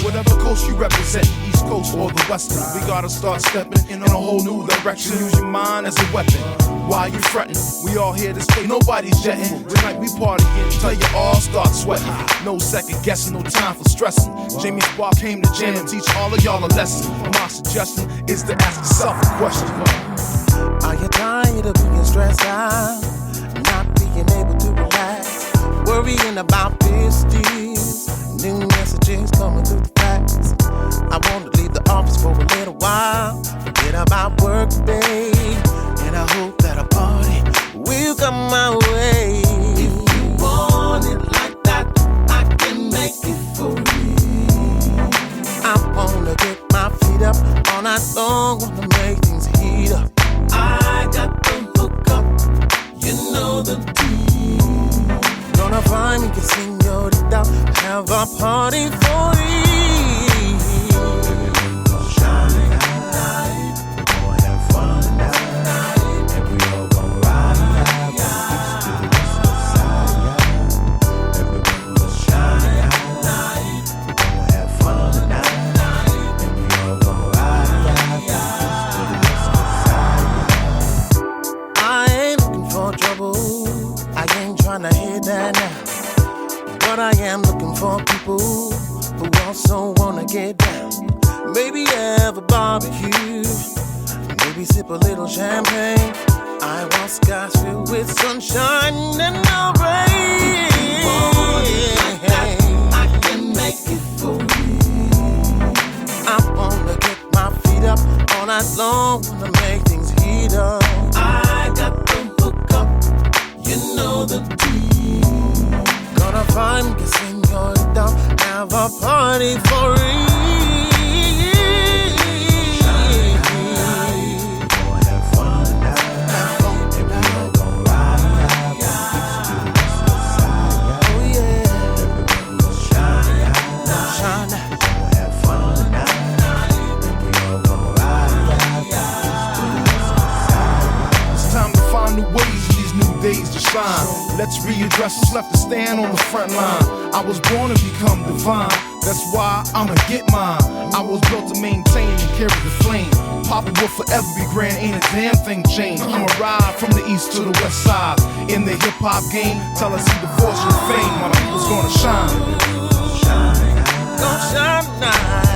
whatever coast you represent, East Coast or the Western. We gotta start stepping in a whole new direction. Use your mind as a weapon. Why you fretting? We all here to stay, nobody's jetting. Tonight we partying, till you all start sweating. No second guessing, no time for stressing. Jamie Spark came to jam and teach all of y'all a lesson. My suggestion is to ask yourself a question. Are you tired of being stressed out? Not being able to relax? Worrying about this, new messages coming through the fax. I want to leave the office for a little while. Forget about work, babe. And I hope that a party will come my way. If you want it like that, I can make it for you. I wanna get my feet up all night long, wanna make things heat up. I got the hook up, you know the deal. Gonna find me, get señorita, have a party for you. But I am looking for people who also wanna get down. Maybe have a barbecue, maybe sip a little champagne. I want skies filled with sunshine and no rain. I can make it for you. I wanna get my feet up all night long, wanna make things heat up. I got the hook up, you know the deal. Gonna find me, señorita, have a party for you. Gonna have fun tonight. And we all gon' ride. Oh yeah. Everyone gon' shine. Gonna have fun tonight. And we all gon' ride. It's time to find new ways in these new days to shine. Let's readdress what's left to stand on the front line. I was born to become divine, that's why I'ma get mine. I was built to maintain and carry the flame. Papa will forever be grand, ain't a damn thing changed. I'ma ride from the east to the west side. In the hip-hop game, tell us see the fortune of fame. My people's gonna shine. Gonna shine tonight.